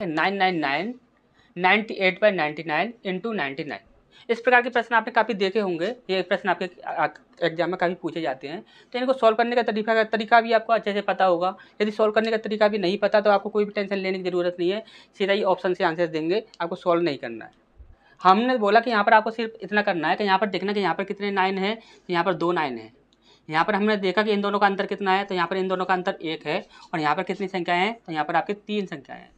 999 98/99 into 99। इस प्रकार के प्रश्न आपने काफ़ी देखे होंगे, ये प्रश्न आपके एग्जाम में काफ़ी पूछे जाते हैं। तो इनको सॉल्व करने का तरीका भी आपको अच्छे से पता होगा। यदि सॉल्व करने का तरीका भी नहीं पता तो आपको कोई भी टेंशन लेने की ज़रूरत नहीं है, सीधा ही ऑप्शन से आंसर देंगे, आपको सॉल्व नहीं करना है। हमने बोला कि यहाँ पर आपको सिर्फ इतना करना है कि यहाँ पर देखना कि यहाँ पर कितने 9 है, तो यहाँ पर 2 9 है। यहाँ पर हमने देखा कि इन दोनों का अंतर कितना है, तो यहाँ पर इन दोनों का अंतर 1 है। और यहाँ पर कितनी संख्याएँ हैं, तो यहाँ पर आपके 3 संख्याएँ हैं।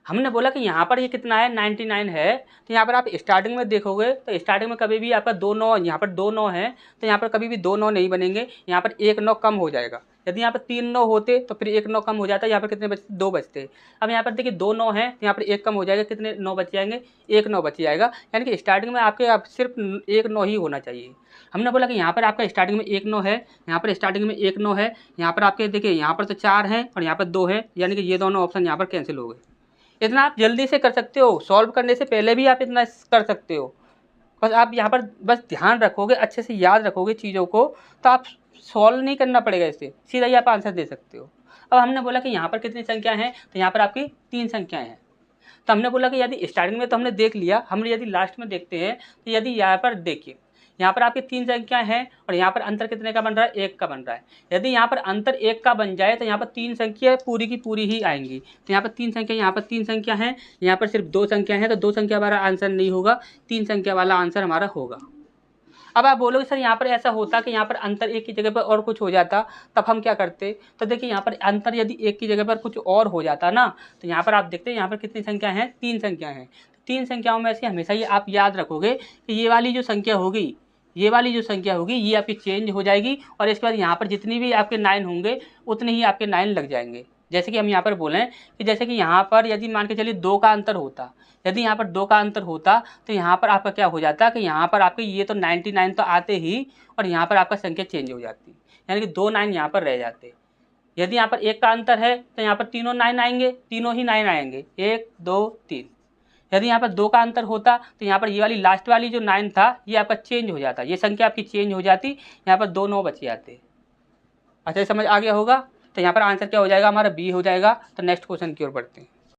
हमने बोला कि यहाँ पर ये कितना है, 99 है। तो यहाँ पर आप स्टार्टिंग में देखोगे तो स्टार्टिंग में कभी भी आपका 2 9, यहाँ पर 2 9 है, तो यहाँ पर कभी भी 2 9 नहीं बनेंगे, यहाँ पर 1 9 कम हो जाएगा। यदि यहाँ पर 3 9 होते तो फिर 1 9 कम हो जाता है, यहाँ पर कितने बचते, 2 बचते। अब यहाँ पर देखिए 2 9 है, तो यहाँ पर 1 कम हो जाएगा, कितने 9 बच जाएंगे, 1 9 बच जाएगा। यानी कि स्टार्टिंग में आपके सिर्फ 1 9 ही होना चाहिए। हमने बोला कि यहाँ पर आपका स्टार्टिंग में 1 9 है, यहाँ पर स्टार्टिंग में 1 9 है, यहाँ पर आपके देखिए यहाँ पर तो 4 है और यहाँ पर 2 है, यानी कि ये दोनों ऑप्शन यहाँ पर कैंसिल हो गए। इतना आप जल्दी से कर सकते हो, सॉल्व करने से पहले भी आप इतना कर सकते हो। बस आप यहाँ पर बस ध्यान रखोगे, अच्छे से याद रखोगे चीज़ों को, तो आप सॉल्व नहीं करना पड़ेगा, इससे सीधा ही आप आंसर दे सकते हो। अब हमने बोला कि यहाँ पर कितनी संख्या हैं, तो यहाँ पर आपकी 3 संख्याएँ हैं। तो हमने बोला कि यदि स्टार्टिंग में तो हमने देख लिया, हम यदि लास्ट में देखते हैं तो यदि यहाँ पर देखिए, यहाँ पर आपकी 3 संख्याएँ हैं और यहाँ पर अंतर कितने का बन रहा है, 1 का बन रहा है। यदि यहाँ पर अंतर 1 का बन जाए तो यहाँ पर 3 संख्या पूरी की पूरी ही आएंगी। तो यहाँ पर 3 संख्या, यहाँ पर 3 संख्या हैं, यहाँ पर सिर्फ 2 संख्या हैं, तो 2 संख्या वाला आंसर नहीं होगा, 3 संख्या वाला आंसर हमारा होगा। अब आप बोलोगे सर यहाँ पर ऐसा होता कि यहाँ पर अंतर 1 की जगह पर और कुछ हो जाता, तब हम क्या करते। तो देखिए यहाँ पर अंतर यदि 1 की जगह पर कुछ और हो जाता ना, तो यहाँ पर आप देखते हैं यहाँ पर कितनी संख्या है, 3 संख्या हैं। 3 संख्याओं में से हमेशा ये आप याद रखोगे कि ये वाली जो संख्या होगी, ये वाली जो संख्या होगी ये आपकी चेंज हो जाएगी, और इसके बाद यहाँ पर जितनी भी आपके 9 होंगे उतने ही आपके 9 लग जाएंगे। जैसे कि हम यहाँ पर बोलें कि जैसे कि यहाँ पर यदि मान के चलिए 2 का अंतर होता, यदि यहाँ पर 2 का अंतर होता तो यहाँ पर आपका क्या हो जाता कि यहाँ पर आपके ये तो 99 तो आते ही, और यहाँ पर आपका संख्या चेंज हो जाती, यानी कि 2 9 यहाँ पर रह जाते। यदि यहाँ पर 1 का अंतर है तो यहाँ पर तीनों 9 आएंगे, तीनों ही 9 आएंगे, 1 2 3। यदि यहाँ पर 2 का अंतर होता तो यहाँ पर ये वाली लास्ट वाली जो 9 था ये आपका चेंज हो जाता, ये संख्या आपकी चेंज हो जाती, यहाँ पर 2 9 बच जाते। अच्छा समझ आ गया होगा। तो यहाँ पर आंसर क्या हो जाएगा हमारा, बी हो जाएगा। तो नेक्स्ट क्वेश्चन की ओर बढ़ते हैं।